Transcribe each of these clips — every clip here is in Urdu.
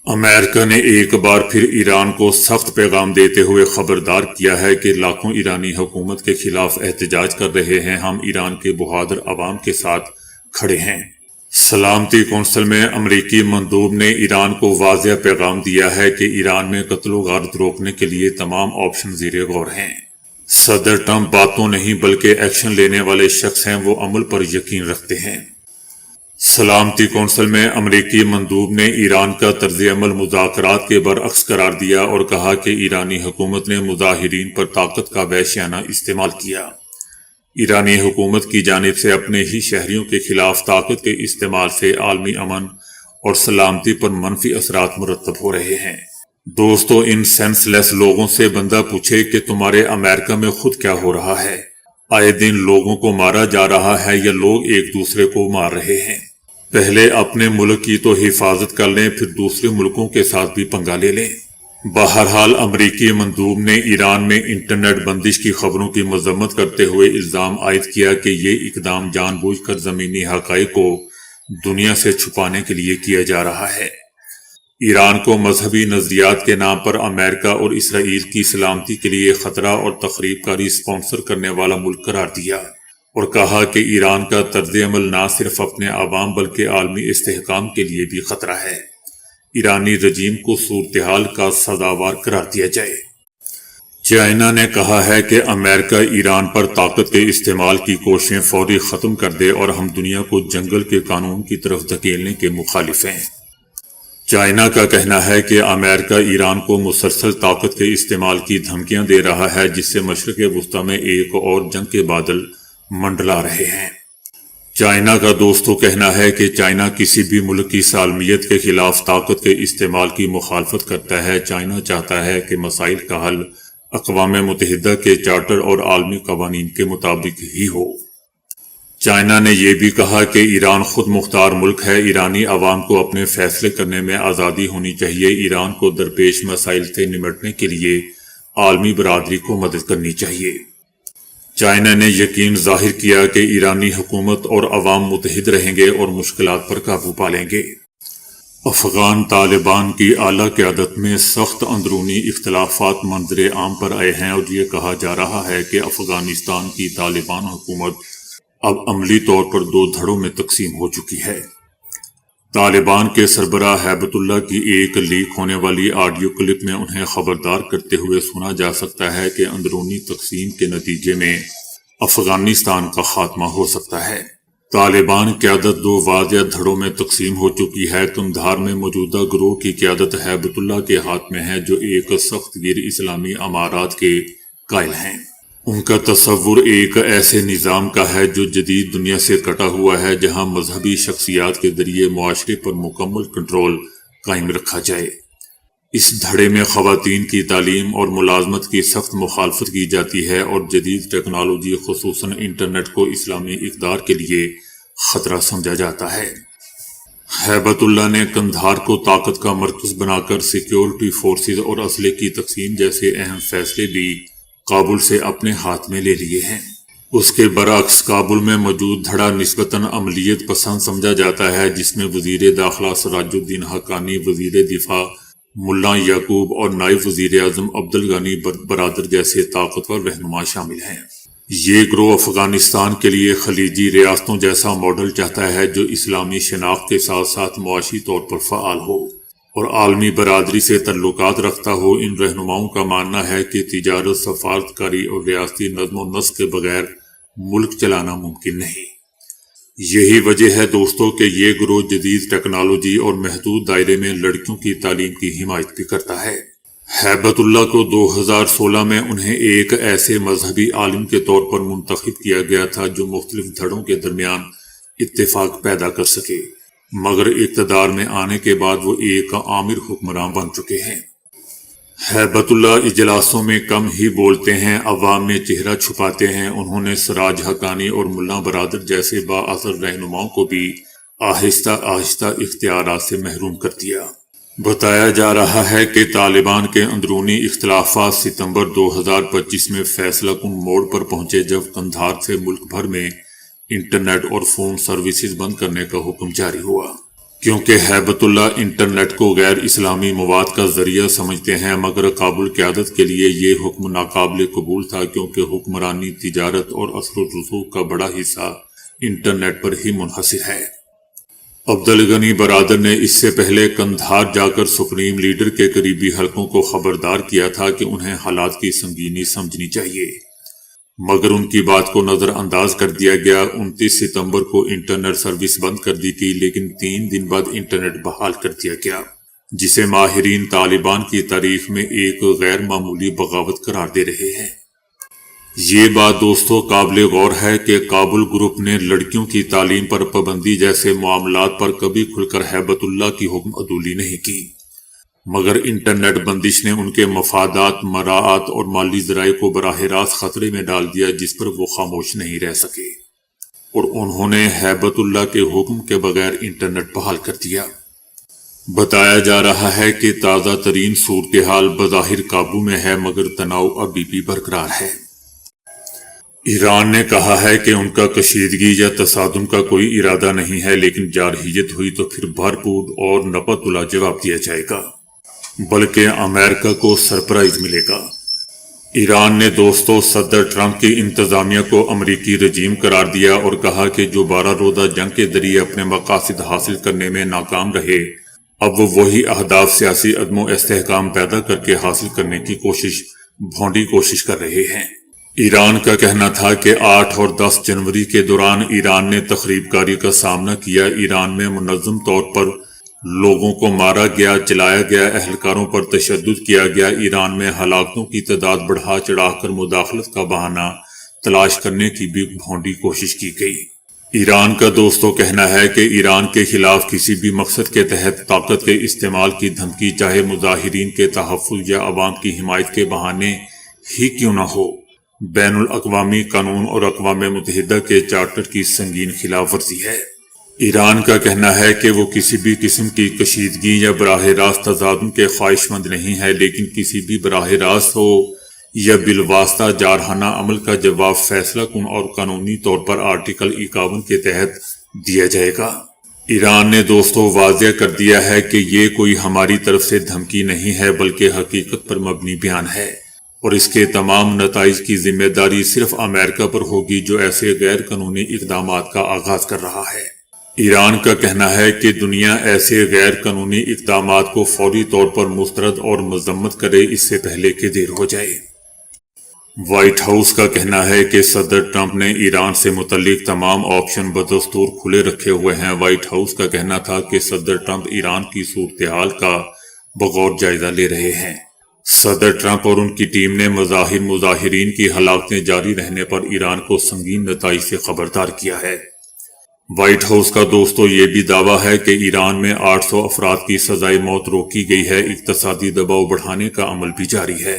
امریکہ نے ایک بار پھر ایران کو سخت پیغام دیتے ہوئے خبردار کیا ہے کہ لاکھوں ایرانی حکومت کے خلاف احتجاج کر رہے ہیں۔ ہم ایران کے بہادر عوام کے ساتھ کھڑے ہیں۔ سلامتی کونسل میں امریکی مندوب نے ایران کو واضح پیغام دیا ہے کہ ایران میں قتل و غارت روکنے کے لیے تمام آپشن زیر غور ہیں۔ صدر ٹرمپ باتوں نہیں بلکہ ایکشن لینے والے شخص ہیں، وہ عمل پر یقین رکھتے ہیں۔ سلامتی کونسل میں امریکی مندوب نے ایران کا طرز عمل مذاکرات کے برعکس قرار دیا اور کہا کہ ایرانی حکومت نے مظاہرین پر طاقت کا وحشیانہ استعمال کیا۔ ایرانی حکومت کی جانب سے اپنے ہی شہریوں کے خلاف طاقت کے استعمال سے عالمی امن اور سلامتی پر منفی اثرات مرتب ہو رہے ہیں۔ دوستو، ان سینس لیس لوگوں سے بندہ پوچھے کہ تمہارے امریکہ میں خود کیا ہو رہا ہے؟ آئے دن لوگوں کو مارا جا رہا ہے یا لوگ ایک دوسرے کو مار رہے ہیں؟ پہلے اپنے ملک کی تو حفاظت کر لیں، پھر دوسرے ملکوں کے ساتھ بھی پنگا لے لیں۔ بہرحال امریکی مندوب نے ایران میں انٹرنیٹ بندش کی خبروں کی مذمت کرتے ہوئے الزام عائد کیا کہ یہ اقدام جان بوجھ کر زمینی حقائق کو دنیا سے چھپانے کے لیے کیا جا رہا ہے۔ ایران کو مذہبی نظریات کے نام پر امریکہ اور اسرائیل کی سلامتی کے لیے خطرہ اور تخریب کاری اسپانسر کرنے والا ملک قرار دیا اور کہا کہ ایران کا طرز عمل نہ صرف اپنے عوام بلکہ عالمی استحکام کے لیے بھی خطرہ ہے۔ ایرانی رجیم کو صورتحال کا سزاوار قرار دیا جائے۔ چائنا نے کہا ہے کہ امریکہ ایران پر طاقت کے استعمال کی کوششیں فوری ختم کر دے اور ہم دنیا کو جنگل کے قانون کی طرف دھکیلنے کے مخالف ہیں۔ چائنا کا کہنا ہے کہ امریکہ ایران کو مسلسل طاقت کے استعمال کی دھمکیاں دے رہا ہے، جس سے مشرق وسطی میں ایک اور جنگ کے بادل منڈلا رہے ہیں۔ چائنا کا دوستوں کہنا ہے کہ چائنا کسی بھی ملک کی سالمیت کے خلاف طاقت کے استعمال کی مخالفت کرتا ہے۔ چائنا چاہتا ہے کہ مسائل کا حل اقوام متحدہ کے چارٹر اور عالمی قوانین کے مطابق ہی ہو۔ چائنا نے یہ بھی کہا کہ ایران خود مختار ملک ہے، ایرانی عوام کو اپنے فیصلے کرنے میں آزادی ہونی چاہیے، ایران کو درپیش مسائل سے نمٹنے کے لیے عالمی برادری کو مدد کرنی چاہیے۔ چائنا نے یقین ظاہر کیا کہ ایرانی حکومت اور عوام متحد رہیں گے اور مشکلات پر قابو پا لیں گے۔ افغان طالبان کی اعلیٰ قیادت میں سخت اندرونی اختلافات منظر عام پر آئے ہیں اور یہ کہا جا رہا ہے کہ افغانستان کی طالبان حکومت اب عملی طور پر 2 دھڑوں میں تقسیم ہو چکی ہے۔ طالبان کے سربراہ ہیبت اللہ کی ایک لیک ہونے والی آڈیو کلپ میں انہیں خبردار کرتے ہوئے سنا جا سکتا ہے کہ اندرونی تقسیم کے نتیجے میں افغانستان کا خاتمہ ہو سکتا ہے۔ طالبان قیادت 2 واضح دھڑوں میں تقسیم ہو چکی ہے۔ قندھار میں موجودہ گروہ کی قیادت ہیبت اللہ کے ہاتھ میں ہے، جو ایک سخت گیر اسلامی امارات کے قائل ہیں۔ ان کا تصور ایک ایسے نظام کا ہے جو جدید دنیا سے کٹا ہوا ہے، جہاں مذہبی شخصیات کے ذریعے معاشرے پر مکمل کنٹرول قائم رکھا جائے۔ اس دھڑے میں خواتین کی تعلیم اور ملازمت کی سخت مخالفت کی جاتی ہے اور جدید ٹیکنالوجی خصوصاً انٹرنیٹ کو اسلامی اقدار کے لیے خطرہ سمجھا جاتا ہے۔ ہیبت اللہ نے قندھار کو طاقت کا مرکز بنا کر سیکیورٹی فورسز اور اسلحے کی تقسیم جیسے اہم فیصلے بھی کابل سے اپنے ہاتھ میں لے لیے ہیں۔ اس کے برعکس کابل میں موجود دھڑا نسبتاً عملیت پسند سمجھا جاتا ہے، جس میں وزیر داخلہ سراج الدین حقانی، وزیر دفاع ملا یعقوب اور نائب وزیر اعظم عبدالغنی برادر جیسے طاقتور رہنما شامل ہیں۔ یہ گروہ افغانستان کے لیے خلیجی ریاستوں جیسا ماڈل چاہتا ہے جو اسلامی شناخت کے ساتھ ساتھ معاشی طور پر فعال ہو اور عالمی برادری سے تعلقات رکھتا ہو۔ ان رہنماؤں کا ماننا ہے کہ تجارت، سفارتکاری اور ریاستی نظم و نسق کے بغیر ملک چلانا ممکن نہیں۔ یہی وجہ ہے دوستو کہ یہ گروہ جدید ٹیکنالوجی اور محدود دائرے میں لڑکیوں کی تعلیم کی حمایت بھی کرتا ہے۔ ہیبت اللہ کو 2016 میں انہیں ایک ایسے مذہبی عالم کے طور پر منتخب کیا گیا تھا جو مختلف دھڑوں کے درمیان اتفاق پیدا کر سکے، مگر اقتدار میں آنے کے بعد وہ ایک آمر حکمراں بن چکے ہیں۔ ہیبت اللہ اجلاسوں میں کم ہی بولتے ہیں، عوام میں چہرہ چھپاتے ہیں۔ انہوں نے سراج حقانی اور ملا برادر جیسے بااثر رہنماؤں کو بھی آہستہ آہستہ اختیارات سے محروم کر دیا۔ بتایا جا رہا ہے کہ طالبان کے اندرونی اختلافات ستمبر 2025 میں فیصلہ کن موڑ پر پہنچے، جب قندھار سے ملک بھر میں انٹرنیٹ اور فون سروسز بند کرنے کا حکم جاری ہوا۔ کیونکہ ہیبت اللہ انٹرنیٹ کو غیر اسلامی مواد کا ذریعہ سمجھتے ہیں، مگر کابل قیادت کے لیے یہ حکم ناقابل قبول تھا، کیونکہ حکمرانی، تجارت اور اثر و رسوخ کا بڑا حصہ انٹرنیٹ پر ہی منحصر ہے۔ عبدالغنی برادر نے اس سے پہلے قندھار جا کر سپریم لیڈر کے قریبی حلقوں کو خبردار کیا تھا کہ انہیں حالات کی سنگینی سمجھنی چاہیے، مگر ان کی بات کو نظر انداز کر دیا گیا۔ 29 ستمبر کو انٹرنیٹ سروس بند کر دی گئی، لیکن 3 دن بعد انٹرنیٹ بحال کر دیا گیا، جسے ماہرین طالبان کی تاریخ میں ایک غیر معمولی بغاوت قرار دے رہے ہیں۔ یہ بات دوستو قابل غور ہے کہ کابل گروپ نے لڑکیوں کی تعلیم پر پابندی جیسے معاملات پر کبھی کھل کر ہیبت اللہ کی حکم عدولی نہیں کی، مگر انٹرنیٹ بندش نے ان کے مفادات، مراعات اور مالی ذرائع کو براہ راست خطرے میں ڈال دیا، جس پر وہ خاموش نہیں رہ سکے، اور انہوں نے ہیبت اللہ کے حکم کے بغیر انٹرنیٹ بحال کر دیا۔ بتایا جا رہا ہے کہ تازہ ترین صورتحال بظاہر قابو میں ہے، مگر تناؤ ابھی بھی برقرار ہے۔ ایران نے کہا ہے کہ ان کا کشیدگی یا تصادم کا کوئی ارادہ نہیں ہے، لیکن جارحیت ہوئی تو پھر بھرپور اور نپا تلا جواب دیا جائے گا، بلکہ امریکہ کو سرپرائز ملے گا۔ ایران نے دوستو صدر ٹرمپ کی انتظامیہ کو امریکی رجیم قرار دیا اور کہا کہ جو 12 روزہ جنگ کے ذریعے اپنے مقاصد حاصل کرنے میں ناکام رہے، اب وہ وہی اہداف سیاسی عدم و استحکام پیدا کر کے حاصل کرنے کی بھونڈی کوشش کر رہے ہیں۔ ایران کا کہنا تھا کہ 8 اور 10 جنوری کے دوران ایران نے تخریب کاری کا سامنا کیا۔ ایران میں منظم طور پر لوگوں کو مارا گیا، چلایا گیا، اہلکاروں پر تشدد کیا گیا۔ ایران میں ہلاکتوں کی تعداد بڑھا چڑھا کر مداخلت کا بہانہ تلاش کرنے کی بھی بھونڈی کوشش کی گئی۔ ایران کا دوستو کہنا ہے کہ ایران کے خلاف کسی بھی مقصد کے تحت طاقت کے استعمال کی دھمکی، چاہے مظاہرین کے تحفظ یا عوام کی حمایت کے بہانے ہی کیوں نہ ہو، بین الاقوامی قانون اور اقوام متحدہ کے چارٹر کی سنگین خلاف ورزی ہے۔ ایران کا کہنا ہے کہ وہ کسی بھی قسم کی کشیدگی یا براہ راست تصادم کے خواہش مند نہیں ہے، لیکن کسی بھی براہ راست ہو یا بالواسطہ جارحانہ عمل کا جواب فیصلہ کن اور قانونی طور پر آرٹیکل 51 کے تحت دیا جائے گا۔ ایران نے دوستو واضح کر دیا ہے کہ یہ کوئی ہماری طرف سے دھمکی نہیں ہے، بلکہ حقیقت پر مبنی بیان ہے، اور اس کے تمام نتائج کی ذمہ داری صرف امریکہ پر ہوگی جو ایسے غیر قانونی اقدامات کا آغاز کر رہا ہے۔ ایران کا کہنا ہے کہ دنیا ایسے غیر قانونی اقدامات کو فوری طور پر مسترد اور مذمت کرے، اس سے پہلے کہ دیر ہو جائے۔ وائٹ ہاؤس کا کہنا ہے کہ صدر ٹرمپ نے ایران سے متعلق تمام آپشن بدستور کھلے رکھے ہوئے ہیں۔ وائٹ ہاؤس کا کہنا تھا کہ صدر ٹرمپ ایران کی صورتحال کا بغور جائزہ لے رہے ہیں۔ صدر ٹرمپ اور ان کی ٹیم نے مظاہرین کی ہلاکتیں جاری رہنے پر ایران کو سنگین نتائج سے خبردار کیا ہے۔ وائٹ ہاؤس کا دوستو یہ بھی دعویٰ ہے کہ ایران میں 800 افراد کی سزائے موت روکی گئی ہے۔ اقتصادی دباؤ بڑھانے کا عمل بھی جاری ہے۔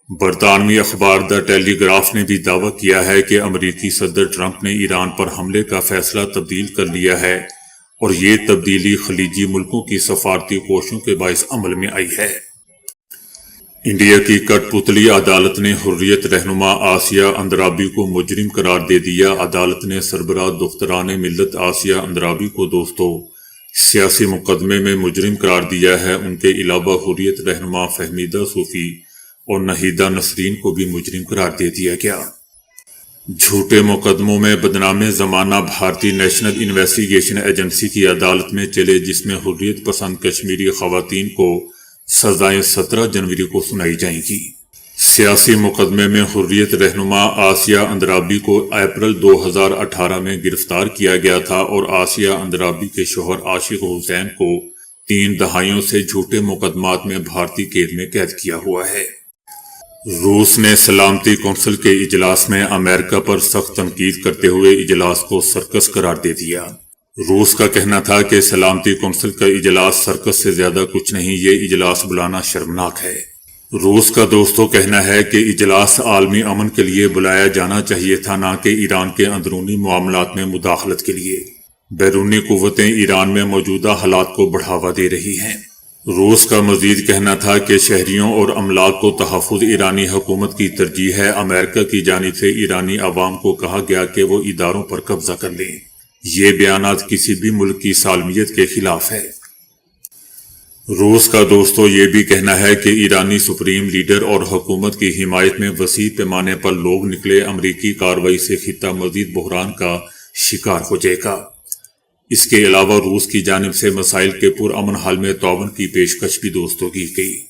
برطانوی اخبار دا ٹیلی گراف نے بھی دعویٰ کیا ہے کہ امریکی صدر ٹرمپ نے ایران پر حملے کا فیصلہ تبدیل کر لیا ہے، اور یہ تبدیلی خلیجی ملکوں کی سفارتی کوششوں کے باعث عمل میں آئی ہے۔ انڈیا کی کٹ پتلی عدالت نے حریت رہنما آسیہ اندرابی کو مجرم قرار دے دیا۔ عدالت نے سربراہ دختران ملت آسیہ اندرابی کو دوستو سیاسی مقدمے میں مجرم قرار دیا ہے۔ ان کے علاوہ حریت رہنما فہمیدہ صوفی اور نہیدہ نسرین کو بھی مجرم قرار دے دیا گیا۔ جھوٹے مقدموں میں بدنام زمانہ بھارتی نیشنل انویسٹیگیشن ایجنسی کی عدالت میں چلے، جس میں حریت پسند کشمیری خواتین کو سزائیں 17 جنوری کو سنائی جائیں گی۔ سیاسی مقدمے میں حریت رہنما آسیہ اندرابی کو اپریل 2018 میں گرفتار کیا گیا تھا، اور آسیہ اندرابی کے شوہر عاشق حسین کو 3 دہائیوں سے جھوٹے مقدمات میں بھارتی قید میں قید کیا ہوا ہے۔ روس نے سلامتی کونسل کے اجلاس میں امریکہ پر سخت تنقید کرتے ہوئے اجلاس کو سرکس قرار دے دیا۔ روس کا کہنا تھا کہ سلامتی کونسل کا اجلاس سرکس سے زیادہ کچھ نہیں، یہ اجلاس بلانا شرمناک ہے۔ روس کا دوستو کہنا ہے کہ اجلاس عالمی امن کے لیے بلایا جانا چاہیے تھا، نہ کہ ایران کے اندرونی معاملات میں مداخلت کے لیے۔ بیرونی قوتیں ایران میں موجودہ حالات کو بڑھاوا دے رہی ہیں۔ روس کا مزید کہنا تھا کہ شہریوں اور املاک کو تحفظ ایرانی حکومت کی ترجیح ہے۔ امریکہ کی جانب سے ایرانی عوام کو کہا گیا کہ وہ اداروں پر قبضہ کر لیں۔ یہ بیانات کسی بھی ملک کی سالمیت کے خلاف ہے۔ روس کا دوستو یہ بھی کہنا ہے کہ ایرانی سپریم لیڈر اور حکومت کی حمایت میں وسیع پیمانے پر لوگ نکلے امریکی کارروائی سے خطہ مزید بحران کا شکار ہو جائے گا۔ اس کے علاوہ روس کی جانب سے مسائل کے پرامن حل میں تعاون کی پیشکش بھی دوستوں کی گئی۔